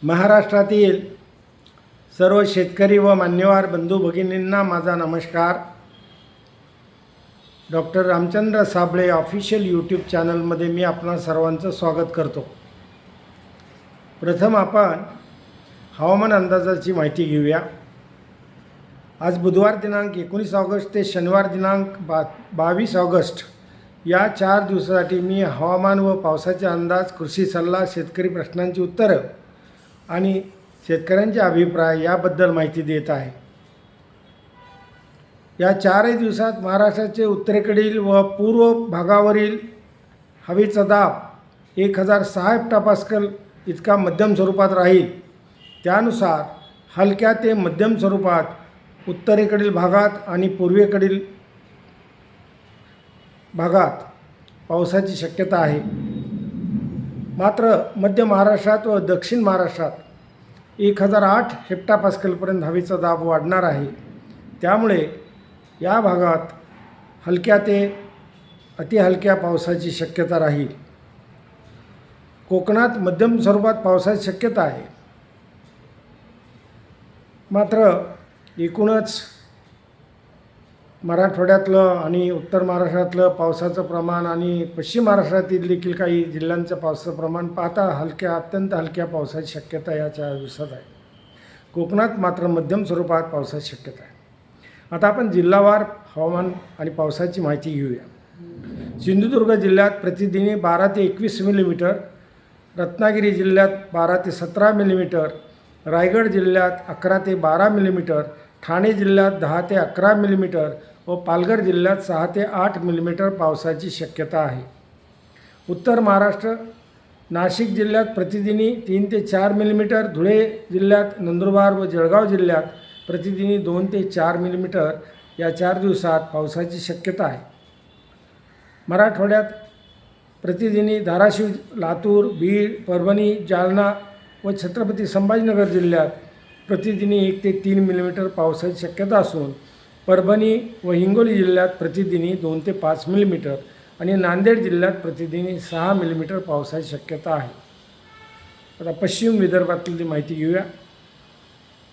महाराष्ट्रातील सर्व शेतकरी व मान्यवर बंधू भगिनींना माझा नमस्कार. Doctor Ramchandra Sable official YouTube चॅनलमध्ये मी आपणा सर्वांचं स्वागत करतो. प्रथम आपण हवामान अंदाजाची माहिती घेऊया. आज बुधवार दिनांक 19 ऑगस्ट ते शनिवार दिनांक 22 ऑगस्ट या 4 दिवसासाठी मी हवामान व पावसाचे अंदाज, कृषी सल्ला, शेतकरी प्रश्नांची उत्तरं आणि शेतकऱ्यांचे अभिप्राय याबद्दल माहिती देत आहे. या 4 दिवसात महाराष्ट्राचे उत्तरेकडील व पूर्व भागावरील हवेचा दाब 1006 हेक्टोपास्कल इतका मध्यम स्वरूपात राहील. त्यानुसार हलक्या ते मध्यम स्वरूपात उत्तरेकडील भागात आणि पूर्वेकडील भागात पावसाची शक्यता आहे. मात्र मध्य महाराष्ट्रात व दक्षिण महाराष्ट्रात 1008 हेक्टोपास्कलपर्यंत हवेचा दाब वाढणार आहे. त्यामुळे या भागात हलक्या ते अतिहलक्या पावसाची शक्यता राहील. कोकणात मध्यम स्वरूपात पावसाची शक्यता आहे. मात्र एकूणच मराठवाड्यातलं आणि उत्तर महाराष्ट्रातलं पावसाचं प्रमाण आणि पश्चिम महाराष्ट्रातील देखील काही जिल्ह्यांचं पावसाचं प्रमाण पाहता अत्यंत हलक्या पावसाची शक्यता या 4 दिवसात आहे. कोकणात मात्र मध्यम स्वरूपात पावसाची शक्यता आहे. आता आपण जिल्हावार हवामान आणि पावसाची माहिती घेऊया. सिंधुदुर्ग जिल्ह्यात प्रतिदिनी 12 ते 21 मिलीमीटर, रत्नागिरी जिल्ह्यात 12 ते 17 मिलीमीटर, रायगड जिल्ह्यात 11 ते 12 मिलीमीटर, ठाणे जिल्ह्यात 10 ते 11 मिलीमीटर व पालघर जिल्ह्यात 6 ते 8 मिलीमीटर पावसाची शक्यता आहे. उत्तर महाराष्ट्र नाशिक जिल्ह्यात प्रतिदिनी 3 ते 4 मिलीमीटर, धुळे जिल्ह्यात, नंदुरबार व जळगाव जिल्ह्यात प्रतिदिनी 2 ते 4 मिलीमीटर या 4 दिवसात पावसाची शक्यता आहे. मराठवाड्यात प्रतिदिनी धाराशिव, लातूर, बीड, परभणी, जालना व छत्रपती संभाजीनगर जिल्ह्यात प्रतिदिनी 1 ते 3 मिलीमीटर पावसाची शक्यता असून परभणी व हिंगोली जिल्ह्यात प्रतिदिनी 2 ते 5 मिलीमीटर आणि नांदेड जिल्ह्यात प्रतिदिनी 6 मिलीमीटर पावसाची शक्यता आहे. आता पश्चिम विदर्भातली माहिती घेऊया.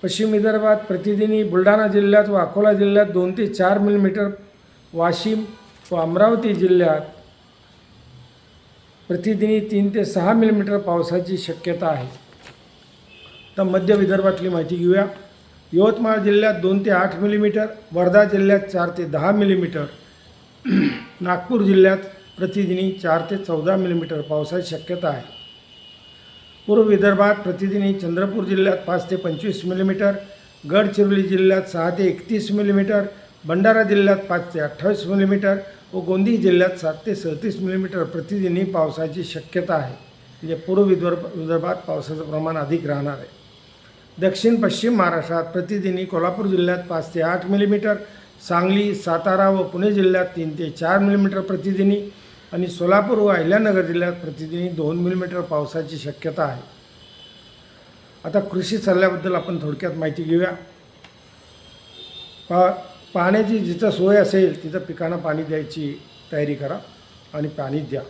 पश्चिम विदर्भात प्रतिदिनी बुलढाणा जिल्ह्यात व अकोला जिल्ह्यात 2 ते 4 मिलीमीटर, वाशिम व अमरावती जिल्ह्यात प्रतिदिनी 3 ते 6 मिलीमीटर पावसाची शक्यता आहे. तर मध्य विदर्भातली माहिती घेऊया. यवतमाळ जिल्ह्यात 2 ते 8 मिलीमीटर, वर्धा जिल्ह्यात 4 ते 10 मिलीमीटर, नागपूर जिल्ह्यात प्रतिदिनी 4 ते 14 मिलीमीटर पावसाची शक्यता आहे. पूर्व विदर्भात प्रतिदिनी चंद्रपूर जिल्ह्यात 5 ते 25 मिलीमीटर, गडचिरोली जिल्ह्यात 6 ते 31 मिलीमीटर, भंडारा जिल्ह्यात 5 ते 28 मिलीमीटर व गोंदिया जिल्ह्यात 7 ते 37 मिलीमीटर प्रतिदिनी पावसाची शक्यता आहे. म्हणजे पूर्व विदर्भात पावसाचं प्रमाण अधिक राहणार आहे. दक्षिण पश्चिम महाराष्ट्रात प्रतिदिनी कोल्हापूर जिल्ह्यात 5 ते 8 मिलीमीटर, सांगली, सातारा व पुणे जिल्ह्यात 3 ते 4 मिलीमीटर प्रतिदिनी आणि सोलापूर व अहिल्यानगर जिल्ह्यात प्रतिदिनी 2 मिलीमीटर पावसाची शक्यता आहे. आता कृषी सल्ल्याबद्दल आपण थोडक्यात माहिती घेऊया. पाण्याची जिथं सोय असेल तिथं पिकांना पाणी द्यायची तयारी करा आणि पाणी द्या.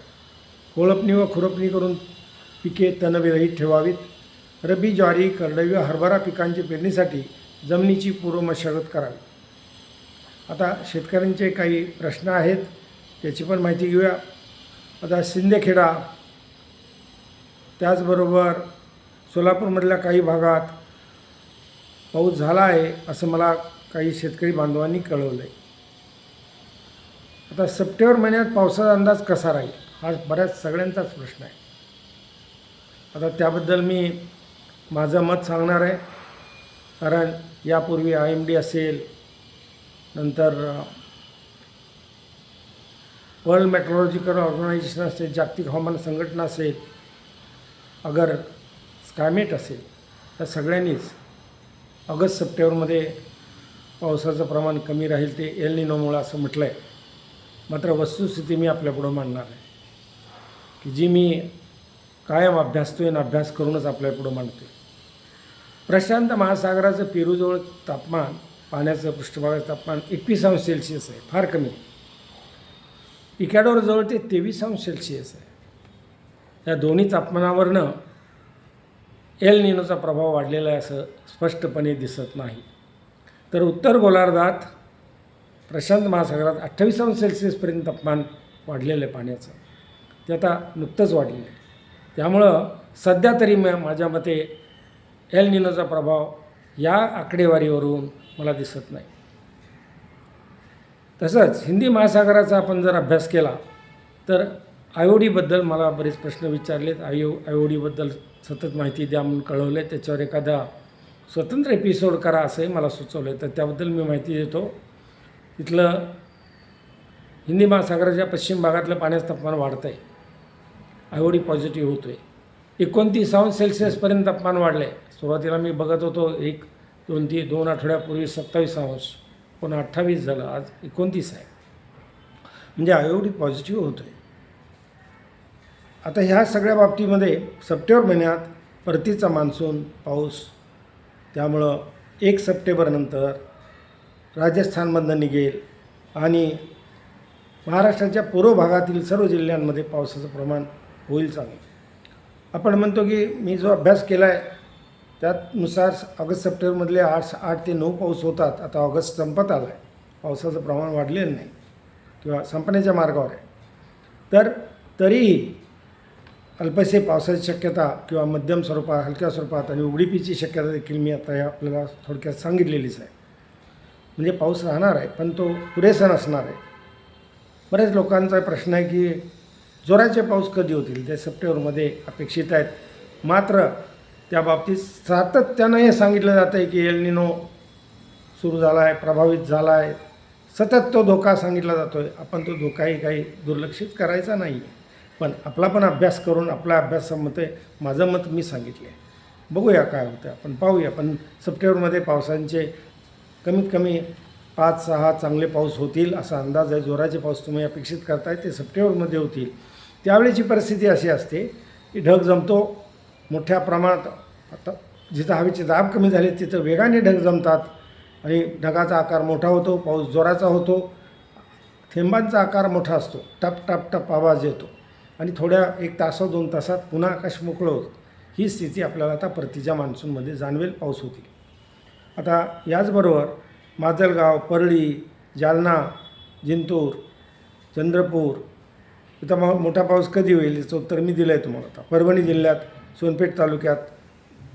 कोळपणी व खुरपणी करून पिके तणविरहित ठेवावीत. रब्बी, ज्वारी, करडई व हरभरा पिकांची पेरणीसाठी जमिनीची पूर्व मशागत करावी. आता शेतकऱ्यांचे काही प्रश्न आहेत त्याची पण माहिती घेऊया. आता शिंदखेडा त्याचबरोबर सोलापूरमधल्या काही भागात पाऊस झाला आहे असं मला काही शेतकरी बांधवांनी कळवलं आहे. आता सप्टेंबर महिन्यात पावसाचा अंदाज कसा राहील हा बऱ्याच सगळ्यांचाच प्रश्न आहे. आता त्याबद्दल मी माझं मत सांगणार आहे. कारण यापूर्वी IMD असेल, नंतर वर्ल्ड मेट्रोलॉजिकल ऑर्गनायझेशन असेल, जागतिक हवामान संघटना असेल, अगर स्कायमेट असेल, या सगळ्यांनीच ऑगस्ट सप्टेंबरमध्ये पावसाचं प्रमाण कमी राहील ते एल निनोमुळं असं म्हटलं आहे. मात्र वस्तुस्थिती मी आपल्यापुढं मांडणार आहे की जी मी कायम अभ्यासतो आहे आणि अभ्यास करूनच आपल्यापुढं मांडतो आहे. प्रशांत महासागराचं पेरूजवळ तापमान, पाण्याचं पृष्ठभागाचं तापमान 21 सेल्सिअस आहे, फार कमी आहे. इक्वॅडोरजवळ ते 23 सेल्सिअस आहे. या दोन्ही तापमानावरनं एल निनोचा प्रभाव वाढलेला आहे असं स्पष्टपणे दिसत नाही. तर उत्तर गोलार्धात प्रशांत महासागरात 28°C तापमान वाढलेलं आहे पाण्याचं. ते आता नुकतंच वाढलेलं आहे. त्यामुळं सध्या तरी माझ्या मते एल निनोचा प्रभाव या आकडेवारीवरून मला दिसत नाही. तसंच हिंदी महासागराचा आपण जर अभ्यास केला तर आयोडीबद्दल मला बरेच प्रश्न विचारलेत. आयोडीबद्दल सतत माहिती द्या म्हणून कळवले. त्याच्यावर एखादा स्वतंत्र एपिसोड करा असंही मला सुचवलं आहे, तर त्याबद्दल मी माहिती देतो. तिथलं हिंदी महासागराच्या पश्चिम भागातलं पाण्याचं तापमान वाढतं आहे, आयोडी पॉझिटिव्ह होतो आहे. 29°C तापमान वाढलं आहे. सुरुवातीला मी बघत होतो 2 आठवड्यापूर्वी 27°, पुन्हा 28 झालं, आज 29 आहे. म्हणजे आयोडी पॉझिटिव्ह होतो आहे. आता ह्या सगळ्या बाबतीमध्ये सप्टेंबर महिन्यात परतीचा मान्सून पाऊस, त्यामुळं 1 सप्टेंबरनंतर राजस्थानमधनं निघेल आणि महाराष्ट्राच्या पूर्व भागातील सर्व जिल्ह्यांमध्ये पावसाचं प्रमाण होईल चांगलं. आपण म्हणतो की मी जो अभ्यास केला आहे त्यानुसार ऑगस्ट सप्टेंबरमधले 8 ते 9 पाऊस होतात. आता ऑगस्ट संपत आला आहे, पावसाचं प्रमाण वाढलेलं नाही किंवा संपण्याच्या मार्गावर आहे. तर तरीही अल्पसे पावसाची शक्यता किंवा मध्यम स्वरूपात, हलक्या स्वरूपात आणि उघडीपीची शक्यता देखील मी आता या आपल्याला थोडक्यात सांगितलेलीच आहे. म्हणजे पाऊस राहणार आहे, पण तो पुरेसा नसणार आहे. बऱ्याच लोकांचा प्रश्न आहे की जोराचे पाऊस कधी होतील, ते सप्टेंबरमध्ये अपेक्षित आहेत. मात्र त्या बाबतीत सातत्यानं हे सांगितलं जातं आहे की एल निनो सुरू झाला आहे, प्रभावित झाला आहे. सतत तो धोका सांगितला जातो आहे. आपण तो धोकाही काही दुर्लक्षित करायचा नाही आहे, पण आपला पण अभ्यास करून आपल्या अभ्यासामध्ये माझं मत मी सांगितले आहे. बघूया काय होतं, आपण पाहूया. पण सप्टेंबरमध्ये पावसांचे कमीत कमी 5-6 चांगले पाऊस होतील असा अंदाज आहे. जोराचे पाऊस तुम्ही अपेक्षित करताय ते सप्टेंबरमध्ये होतील. त्यावेळेची परिस्थिती अशी असते की ढग जमतो मोठ्या प्रमाणात. आता जिथं हवेचे दाब कमी झाले तिथं वेगाने ढग जमतात आणि ढगाचा आकार मोठा होतो, पाऊस जोराचा होतो, थेंबांचा आकार मोठा असतो, टप टप टप आवाज येतो आणि थोड्या 1 तास 2 तासात पुन्हा आकाश मोकळं होतं. ही स्थिती आपल्याला आता परतीच्या मान्सूनमध्ये जाणवेल, पाऊस होतील. आता याचबरोबर माजलगाव, परळी, जालना, जिंतूर, चंद्रपूर इथं मोठा पाऊस कधी होईल याचं उत्तर मी दिलं आहे तुम्हाला. आता परभणी जिल्ह्यात सोनपेठ तालुक्यात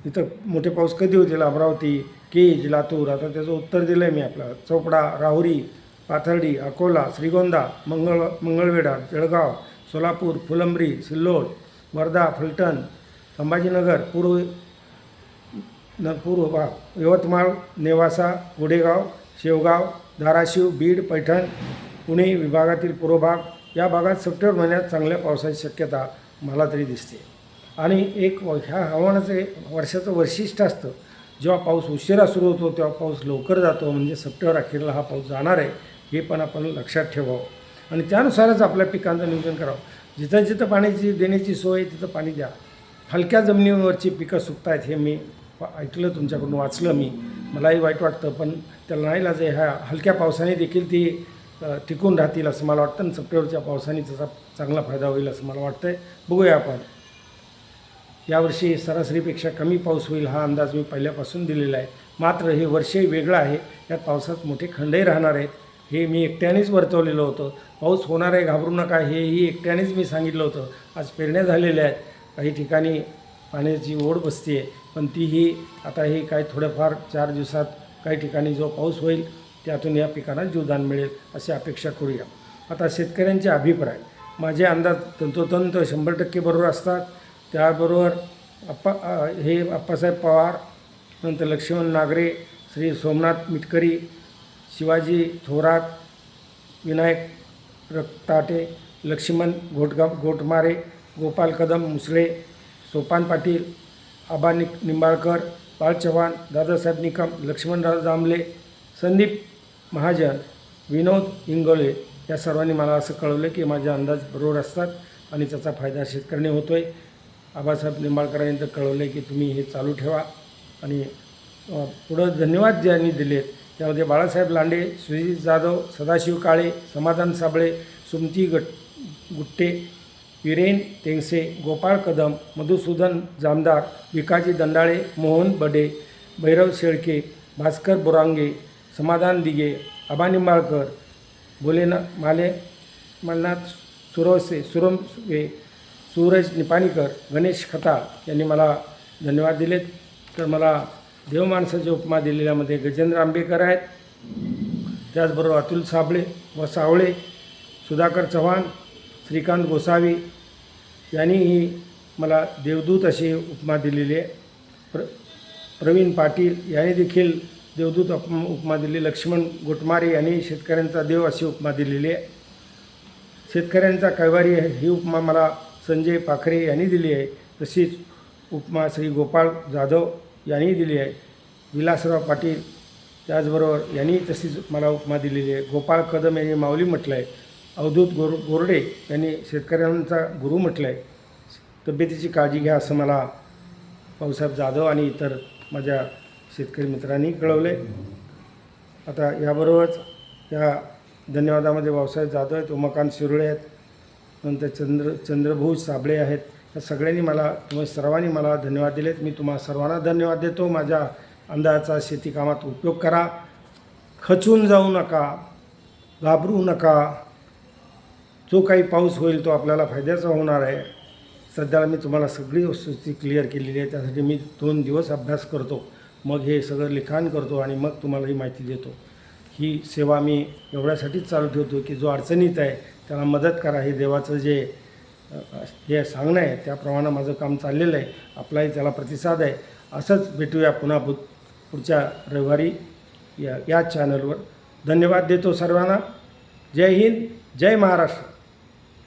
इथं मोठे पाऊस कधी होतील, अमरावती, केज, लातूर, आता त्याचं उत्तर दिलं आहे मी आपल्याला. चोपडा, राहुरी, पाथर्डी, अकोला, श्रीगोंदा, मंगळवेढा, जळगाव, सोलापूर, फुलंब्री, सिल्लोड, वर्धा, फलटण, संभाजीनगर, पूर्व भाग, यवतमाळ, नेवासा, गोडेगाव, शेवगाव, धाराशिव, बीड, पैठण, पुणे विभागातील पूर्व भाग या भागात सप्टेंबर महिन्यात चांगल्या पावसाची शक्यता मला तरी दिसते. आणि ह्या हवामानाचं वर्षाचं वैशिष्ट्य असतं, जेव्हा पाऊस उशिरा सुरू होतो तेव्हा पाऊस लवकर जातो, म्हणजे सप्टेंबर अखेरला हा पाऊस जाणार आहे हे पण आपण लक्षात ठेवावं आणि त्यानुसारच आपल्या पिकांचं नियोजन करावं. जिथं जिथं पाण्याची देण्याची सोय आहे तिथं पाणी द्या. हलक्या जमिनीवरची पिकं सुकत आहेत हे मी ऐकलं, तुमच्याकडून वाचलं मी, मलाही वाईट वाटतं, पण त्याला नाही लाज आहे. ह्या हलक्या पावसाने देखील ती टिकून राहतील असं मला वाटतं आणि सप्टेंबरच्या पावसाने त्याचा चांगला फायदा होईल असं मला वाटतं आहे. बघूया आपण. यावर्षी सरासरीपेक्षा कमी पाऊस होईल हा अंदाज मी पहिल्यापासून दिलेला आहे. मात्र हे वर्षही वेगळं आहे, यात पावसात मोठे खंडही राहणार आहेत हे मी एकट्यानेच वर्तवलेलं होतं. पाऊस होणार आहे, घाबरू नका, हेही एकट्यानेच मी सांगितलं होतं. आज पेरण्या झालेल्या आहेत, काही ठिकाणी पाण्याची ओढ बसते आहे, पण तीही आता हे काही थोडंफार 4 दिवसात काही ठिकाणी जो पाऊस होईल त्यातून या पिकांना जीवदान मिळेल अशी अपेक्षा करूया. आता शेतकऱ्यांचे अभिप्राय, माझे अंदाज तंतोतंत 100% बरोबर असतात. त्याबरोबर आप्पासाहेब पवार, नंतर लक्ष्मण नागरे, श्री सोमनाथ मिटकरी, शिवाजी थोरात, विनायक रक्ताटे, लक्ष्मण गोटमारे, गोपाल कदम मुसळे, सोपान पाटील, आबा निंबाळकर, बाळ चव्हाण, दादासाहेब निकम, लक्ष्मणराव जांभले, संदीप महाजन, विनोद इंगोले या सर्वांनी मला असं कळवलं की माझे अंदाज बरोबर असतात आणि त्याचा फायदा शेतकऱ्यांनी होतो आहे. आबासाहेब निंबाळकरांनी तर कळवलं की तुम्ही हे चालू ठेवा. आणि पुढं धन्यवाद ज्यांनी दिलेत त्यामध्ये बाळासाहेब लांडे, सुजित जाधव, सदाशिव काळे, समाधान साबळे, सुमती गुट्टे, विरेन टेंगसे, गोपाळ कदम, मधुसूदन जामदार, विकाजी दंडाळे, मोहन बडे, भैरव शेळके, भास्कर बोरांगे, समाधान दिगे, आबा निंबाळकर, मलनाथ सुरमवे, सूरज निपाणीकर, गणेश खता यांनी मला धन्यवाद दिलेत. तर मला देव माणसाची उपमा दिलेल्यामध्ये गजेंद्र आंबेकर आहेत, त्याचबरोबर अतुल साबळे व सावळे, सुधाकर चव्हाण, श्रीकांत गोसावी यांनीही मला देवदूत अशी उपमा दिलेली आहे. प्रवीण पाटील यांनी देखील देवदूत उपमा दिली. लक्ष्मण गोटमारे यांनी शेतकऱ्यांचा देव अशी उपमा दिलेली आहे. शेतकऱ्यांचा कैवारी ही उपमा मला संजय पाखरे यांनी दिली आहे. तशीच उपमा श्री गोपाळ जाधव यांनी दिली आहे. विलासराव पाटील त्याचबरोबर यांनी तशीच मला उपमा दिलेली आहे. गोपाळ कदम यांनी माऊली म्हटलं आहे. अवधूत गोरडे यांनी शेतकऱ्यांचा गुरु म्हटलं आहे. तब्येतीची काळजी घ्या असं मला भाऊसाहेब जाधव आणि इतर माझ्या शेतकरी मित्रांनी कळवले. आता याबरोबरच या धन्यवादामध्ये भाऊसाहेब जाधव आहेत, उमाकांत शिरोळे आहेत, नंतर चंद्रभूष साबळे आहेत. या सगळ्यांनी तुम्ही सर्वांनी मला धन्यवाद दिलेत. मी तुम्हा सर्वांना धन्यवाद देतो. माझ्या अंदाजाचा शेती कामात उपयोग करा. खचून जाऊ नका, घाबरू नका. जो काही पाऊस होईल तो आपल्याला फायद्याचा होणार आहे. सध्याला मी तुम्हाला सगळी वस्तुस्थिती क्लिअर केलेली आहे. त्यासाठी मी 2 दिवस अभ्यास करतो, मग हे सगळं लिखाण करतो आणि मग तुम्हाला ही माहिती देतो. ही सेवा मी एवढ्यासाठीच चालू ठेवतो की जो अडचणीत आहे त्याला मदत करा. हे देवाचं जे सांगणं आहे त्याप्रमाणे माझं काम चाललेलं आहे. आपलाही त्याला प्रतिसाद आहे. असंच भेटूया पुन्हा पुढच्या रविवारी या चॅनलवर. धन्यवाद देतो सर्वांना. जय हिंद, जय महाराष्ट्र.